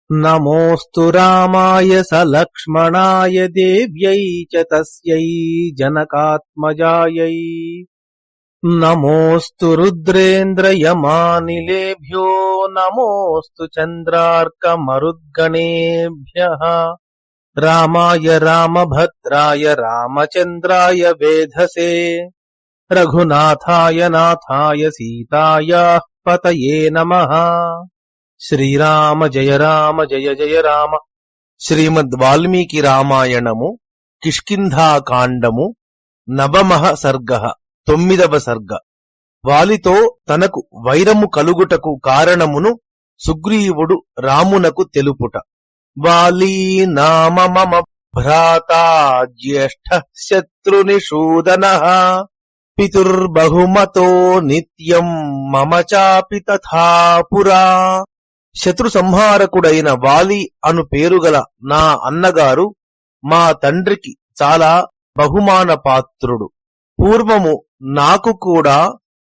నమోऽस्तु రామాయ సలక్ష్మణాయ దేవ్యై చ తస్యై జనకాత్మజాయై. నమోऽस्तु రుద్రేంద్రయమానిలేభ్యో నమోऽस्तु చంద్రార్కమరుద్గణేభ్యః. రామాయ రామభద్రాయ రామచంద్రాయ వేధసే రఘునాథాయ నాథాయ సీతాయాః పతయే నమః. శ్రీరామ జయ రామ జయ జయ రామ. శ్రీమద్ వాల్మీకి రామాయణము కిష్కింధాకాండము నవమః సర్గః 9వ సర్గ. వాలితో తనకు వైరము కలుగుటకు కారణమును సుగ్రీవుడు రామునకు తెలుపుట. వాలీ నామ మమ భ్రాతా జ్యేష్ఠః శత్రునిషూదనః పితుర్బహుమతో నిత్యం మమ చాపి తథా పురా. శత్రు సంహారకుడైన వాలి అను పేరుగల నా అన్నగారు మా తండ్రికి చాలా బహుమాన పాత్రుడు. పూర్వము నాకు కూడా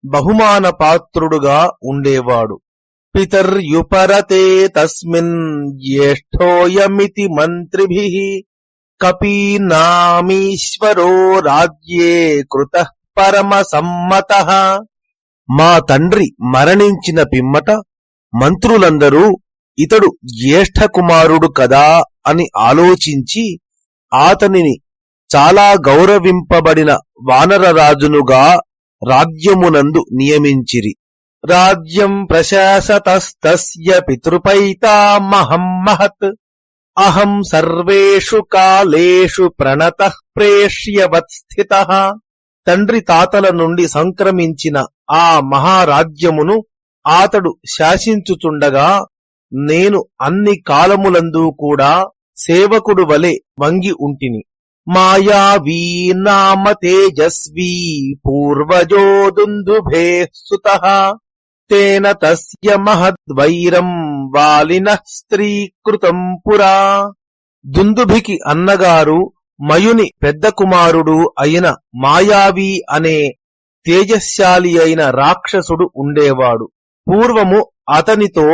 బహుమాన పాత్రుడుగా ఉండేవాడు. పితర్యుపరతే తస్మిన్ జ్యేష్ఠోయమితి మంత్రిభిః కపీనామీశ్వరో రాజ్యే కృతః పరమ సమ్మతః. మా తండ్రి మరణించిన పిమ్మట మంత్రులందరూ ఇతడు జ్యేష్ఠ కుమారుడు కదా అని ఆలోచించి ఆతనిని చాలా గౌరవింపబడిన వానరరాజునుగా రాజ్యమునందు నియమించిరి. రాజ్యం ప్రశాసతస్తస్య పితృపైతామహం మహత్ అహం సర్వేషు కాలేషు ప్రణతః ప్రేష్యవత్స్థితః. తండ్రి తాతల నుండి సంక్రమించిన ఆ మహారాజ్యమును ఆతడు శాసించుచుండగా నేను అన్ని కాలములందు కూడా సేవకుడు వలె వంగి ఉంటిని. మాయావీ నామ తేజస్వీ పూర్వజో దుందుభేః సుతః తేన తస్య మహద్వైరం వాలినః స్త్రీకృతం పురా. దుందుభికి అన్నగారు మయుని పెద్ద కుమారుడు అయిన మాయావి అనే తేజశాలి అయిన రాక్షసుడు ఉండేవాడు. పూర్వము అతనితో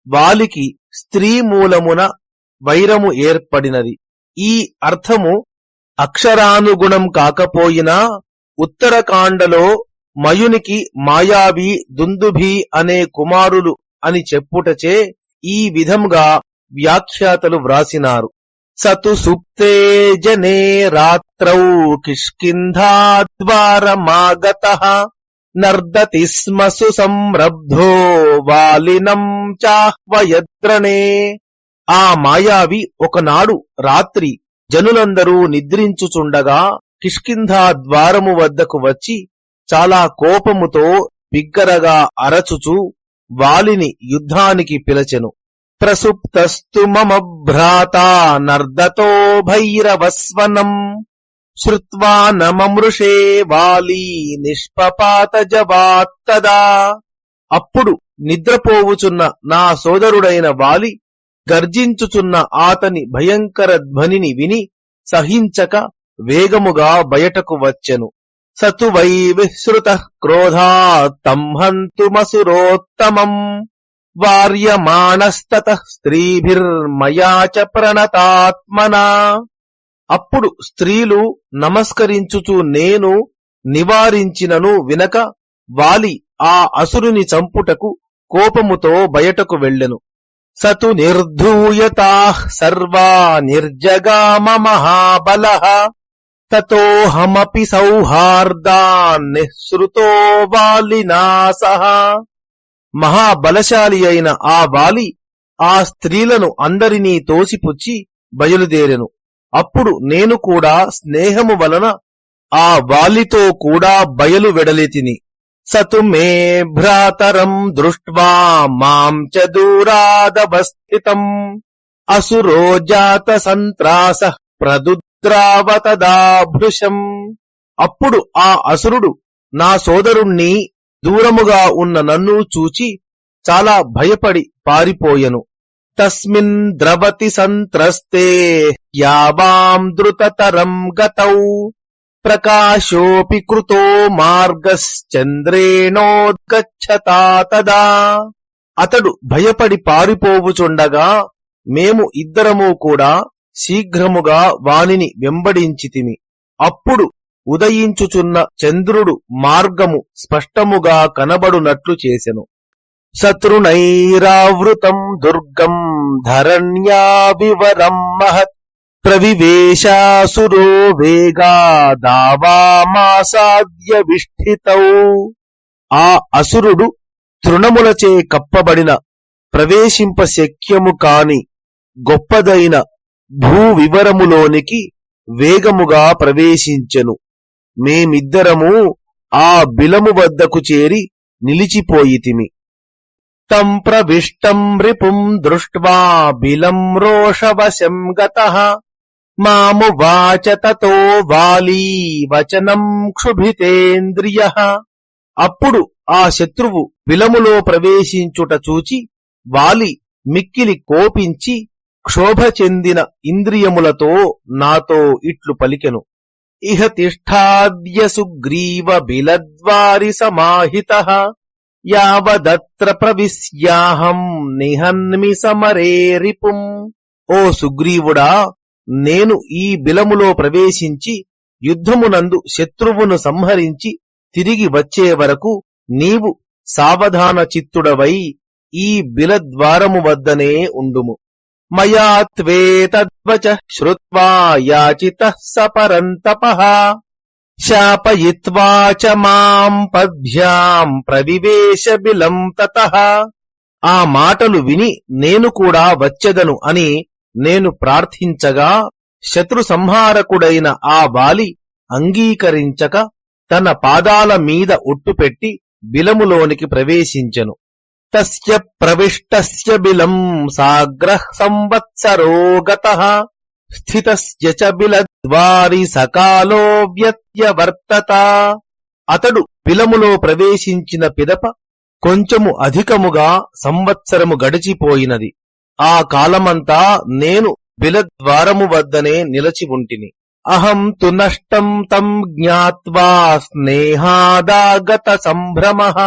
వాలికి స్త్రీ మూలమున వైరము ఏర్పడినది. ఈ అర్థము అక్షరానుగుణం కాకపోయినా ఉత్తరకాండలో మయునికి మాయావి దుందుభి అనే కుమారులు అని చెప్పుటచే ఈ విధంగా వ్యాఖ్యాతలు వ్రాసినారు. సతు సుప్తే జనే రాత్రౌ కిష్కింధాద్వారమాగతః నర్దతి స్మ సుసంరబ్ధో వాలినం చాహ్వయద్రణే. ఆ మాయావి ఒకనాడు రాత్రి జనులందరూ నిద్రించుచుండగా కిష్కింధా ద్వారము వద్దకు వచ్చి చాలా కోపముతో బిగ్గరగా అరచుచు వాలిని యుద్ధానికి పిలచెను. ప్రసుప్తస్తు మమ భ్రాతా నర్దతో భైరవస్వనం శ్రుత్వా నమమృషే వాలీ నిష్పపాత జవాత్తదా. అప్పుడు నిద్రపోవుచున్న నా సోదరుడైన వాలి గర్జించుచున్న ఆతని భయంకర ధ్వనిని విని సహించక వేగముగా బయటకు వచ్చెను. సతు వై విశ్రుతః క్రోధాత్ తం హంతుమసురోత్తమం వార్యమాణస్తతః స్త్రీభిర్మయా చ ప్రణతాత్మనా. అప్పుడు స్త్రీలు నమస్కరించుచు నేను నివారించినను వినక వాలి ఆ అసురుని చంపుటకు కోపముతో బయటకు వెళ్ళెను. సతు నిర్ధూయతాః సర్వా నిర్జగామ మహాబలః తతోహమపి సౌహార్దాన్ నిఃసృతో వాలినా సహ. మహాబలశాలి అయిన ఆ వాలి ఆ స్త్రీలను అందరినీ తోసిపుచ్చి బయలుదేరెను. అప్పుడు నేను కూడా స్నేహము వలన ఆ వాలితో కూడా బయలు వెడలితిని. సతు మే భ్రాతరం దృష్ట్వా మాం చ దూరాదవస్థితం అసురో జాత సంత్రాసః ప్రదుద్రావతదా భృశం. అప్పుడు ఆ అసురుడు నా సోదరుణ్ణి దూరముగా ఉన్న నన్ను చూచి చాలా భయపడి పారిపోయెను. తస్మిన్ ద్రవతి సంత్రస్తే యావాం ద్రుతతరం గతౌ ప్రకాశోపి కృతో మార్గశ్చంద్రేణోద్గచ్చతా తదా. అతడు భయపడి పారిపోవుచుండగా మేము ఇద్దరము కూడా శీఘ్రముగా వానిని వెంబడించితిమి. అప్పుడు ఉదయించుచున్న చంద్రుడు మార్గము స్పష్టముగా కనబడునట్లు చేసెను. శత్రునైరావృతం దుర్గం ధరణ్యా వివరం మహత్ ప్రవివేశాసురో వేగా దావామాసాద్య విష్ఠితౌ. ఆ అసురుడు తృణములచే కప్పబడిన ప్రవేశింప శక్యము కాని గొప్పదైన భూవివరములోనికి వేగముగా ప్రవేశించెను. మేమిద్దరము ఆ బిలము వద్దకు చేరి నిలిచిపోయితిమి. తం ప్రవిష్టం రిపుం దృష్ట్వా బిలం రోషవశం గతః మామువాచ తతో వాలీ వచనం క్షుభితేంద్రియః. అప్పుడు ఆ శత్రువు బిలములో ప్రవేశించుట చూచి వాలి మిక్కిలి కోపించి క్షోభ చెందిన ఇంద్రియములతో నాతో ఇట్లు పలికెను. ఇహ తిష్ఠాద్య సుగ్రీవ బిలద్వారి సమాహితః యావదత్ర ప్రవిశ్యాహం నిహన్మి సమరే రిపుం. ఓ సుగ్రీవుడా, నేను ఈ బిలములో ప్రవేశించి యుద్ధమునందు శత్రువును సంహరించి తిరిగి వచ్చే వరకు నీవు సావధాన చిత్తుడవై ఈ బిలద్వారము వద్దనే ఉండుము. మయా త్వేతద్వచ శ్రుత్వా యాచితః సపరంతపః శాపయిత్వా చ మాం పద్భ్యాం ప్రవివేశ బిలం తతః. ఆ మాటలు విని నేను కూడా వచ్చెదను అని నేను ప్రార్థించగా శత్రు సంహారకుడైన ఆ వాలి అంగీకరించక తన పాదాల మీద ఒట్టుపెట్టి బిలములోనికి ప్రవేశించెను. తస్య ప్రవిష్టస్య బిలం సాగ్రః సంవత్సరో గతః స్థితస్య చ బిలద్వారి సకాలో వ్యత్యవర్తత. అతడు బిలములో ప్రవేశించిన పిదప కొంచెము అధికముగా సంవత్సరము గడిచిపోయినది. ఆ కాలమంతా నేను బిలద్వారము వద్దనే నిలచి ఉంటిని. అహం తు నష్టం తం జ్ఞాత్వా స్నేహాదాగత సంభ్రమః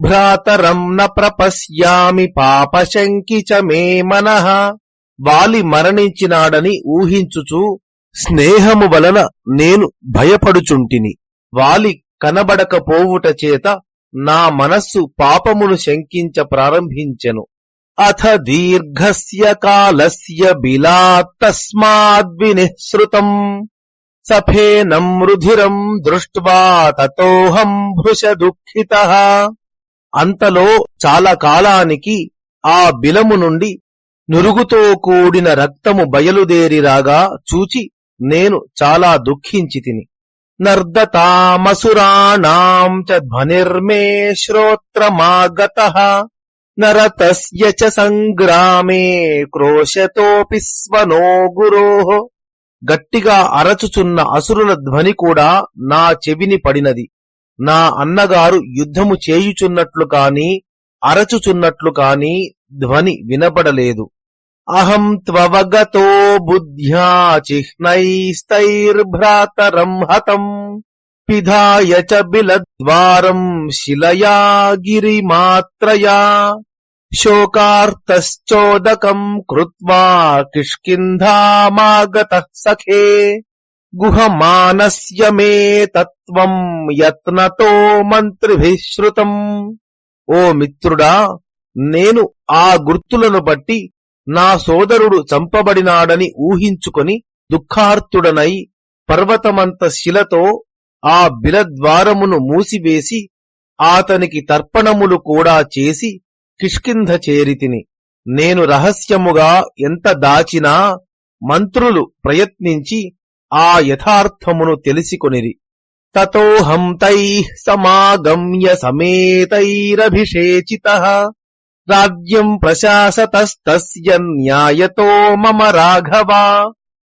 భ్రాతరం న ప్రపశ్యామి పాపశంకి చ మే మనః. వాలి మరణించినాడని ఊహించుచు స్నేహము వలన నేను భయపడుచుంటిని. వాలి కనబడకపోవుట చేత నా మనస్సు పాపమును శంకించ ప్రారంభించెను. అథ దీర్ఘస్య కాలస్య బిలాత్తస్మాద్వినిఃసృతం సఫేనం రుధిరం దృష్ట్వా తతోహం భృశ దుఃఖితః. అంతలో చాలా కాలానికి ఆ బిలము నుండి నురుగుతో కూడిన రక్తము బయలుదేరిరాగా చూచి నేను చాలా దుఃఖించితిని. నర్దతామసురాణాం చ ధ్వనిర్మే శ్రోత్రమాగతః నరతస్య చ సంగ్రామే క్రోశతోపి స్వనో గురోః. గట్టిగా అరచుచున్న అసురుల ధ్వని కూడా నా చెవిని పడినది. నా అన్నగారు యుద్ధము చేయుచున్నట్లు కాని అరచుచున్నట్లు కాని ధ్వని వినపడలేదు. అహం త్వవగతో బుద్ధ్యా చిహ్నైస్తైర్భ్రాతరం హతం పిధాయ చ బిలద్వారం శిలయా గిరిమాత్రయా శోకార్తశ్చోదకం కృత్వా కిష్కింధామాగతః సఖే గుహమానస్య మే తత్వం యత్నతో మంత్రిభిః శ్రుతం. ఓ మిత్రుడా, నేను ఆ గుర్తులను బట్టి నా సోదరుడు చంపబడినాడని ఊహించుకొని దుఃఖార్తుడనై పర్వతమంత శిలతో ఆ బిలద్వారమును మూసివేసి ఆతనికి తర్పణములు కూడా చేసి కిష్కింధ చేరితిని. నేను రహస్యముగా ఎంత దాచినా మంత్రులు ప్రయత్నించి ఆ యథార్థమును తెలిసికొనిరి. తతోహం తైః సమాగమ్య సమేతైరభిషేచితః రాజ్యం ప్రశాసతస్తస్య న్యాయతో మమ రాఘవా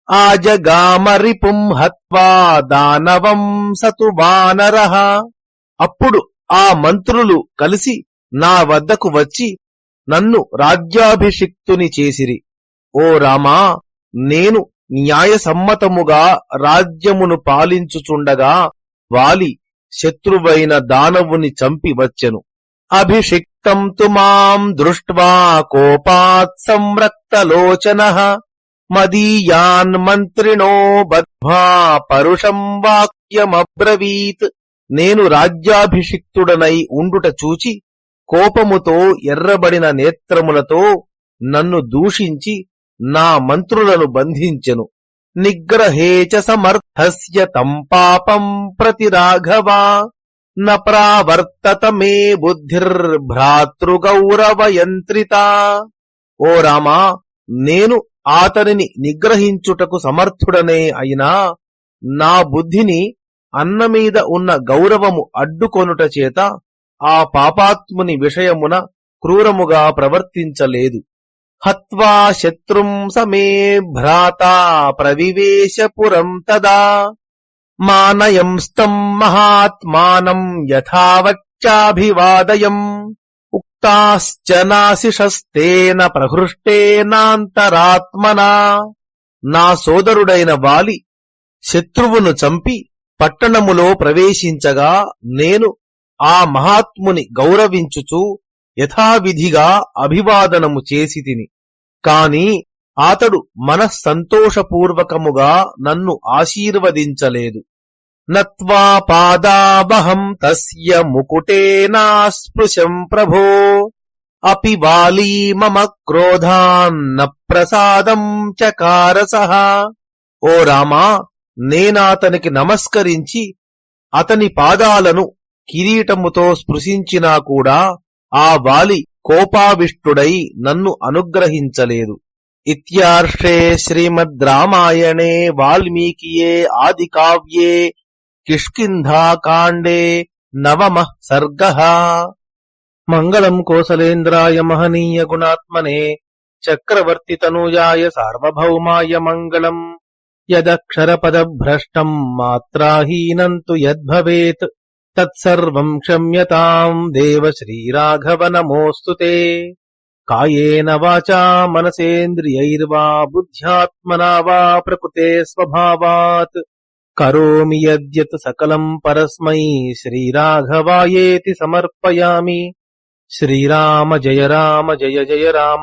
ఆజగామ రిపుం హత్వా దానవం సతు వానరః. అప్పుడు ఆ మంత్రులు కలిసి నా వద్దకు వచ్చి నన్ను రాజ్యాభిషిక్తుని చేసిరి. ఓ రామా, నేను న్యాయసమ్మతముగా రాజ్యమును పాలించుచుండగా వాలి శత్రువైన దానవుని చంపి వచ్చెను. అభిషిక్తం తు మాం దృష్ట్వా కోపాత్ సంరక్తలోచనః మదీయాన్ మంత్రిణో బద్ధ్వా పరుషం వాక్యమబ్రవీత్. నేను రాజ్యాభిషిక్తుడనై ఉండుట చూచి కోపముతో ఎర్రబడిన నేత్రములతో నన్ను దూషించి నా మంత్రులను బంధించెను. నిగ్రహే చ సమర్థస్య తం పాపం ప్రతి రాఘవా న ప్రావర్తత మే బుద్ధిర్భ్రాతృగౌరవయంత్రిత. ఓ రామా, నేను ఆతనిని నిగ్రహించుటకు సమర్థుడనే అయినా నా బుద్ధిని అన్నమీద ఉన్న గౌరవము అడ్డుకొనుట చేత ఆ పాపాత్ముని విషయమున క్రూరముగా ప్రవర్తించలేదు. హత్వా శత్రుం సమే భ్రాతా ప్రవివేశ పురం తదా మానయంస్తం మహాత్మానం యథావచ్చాభివాదయం ఉక్తాశ్చ నాశిషస్తేన ప్రహృష్టేనాంతరాత్మనా. నా సోదరుడైన వాలి శత్రువును చంపి పట్టణములో ప్రవేశించగా నేను ఆ మహాత్ముని గౌరవించుచు యథావిధిగా అభివాదనము చేసితిని. కాని అతడు మనస్సంతోషపూర్వకముగా నన్ను ఆశీర్వదించలేదు. నత్వా పాదావహం తస్య ముకుటేనాస్పృశం ప్రభో అపి వాలీ మమ క్రోధాన్న ప్రసాదం చకారసః. ఓ రామా, నేనాతనికి నమస్కరించి అతని పాదాలను కిరీటముతో స్పృశించినా కూడా ఆ వాలి కోపావిష్టుడై నన్ను అనుగ్రహించలేదు. ఇత్యార్షే శ్రీమద్ రామాయణే వాల్మీకియే ఆదికావ్యే కిష్కింధాకాండే నవమః సర్గః. మంగళం కోసలేంద్రాయ మహనీయ గుణాత్మనే చక్రవర్తితనూజాయ సార్వభౌమాయ మంగళం. యదక్షరపదభ్రష్టం మాత్రాహీనం తు యద్భవేత్ తత్సర్వం క్షమ్యతాం దేవ శ్రీరాఘవ నమోऽस्तुతే. కాయేన వాచా మనసేంద్రియైర్వా బుద్ధ్యాత్మనా వా ప్రకృతే స్వభావాత్ కరోమి యద్యత్ సకలం పరస్మై శ్రీరాఘవాయేతి సమర్పయామి. శ్రీరామ జయ రామ జయ జయ రామ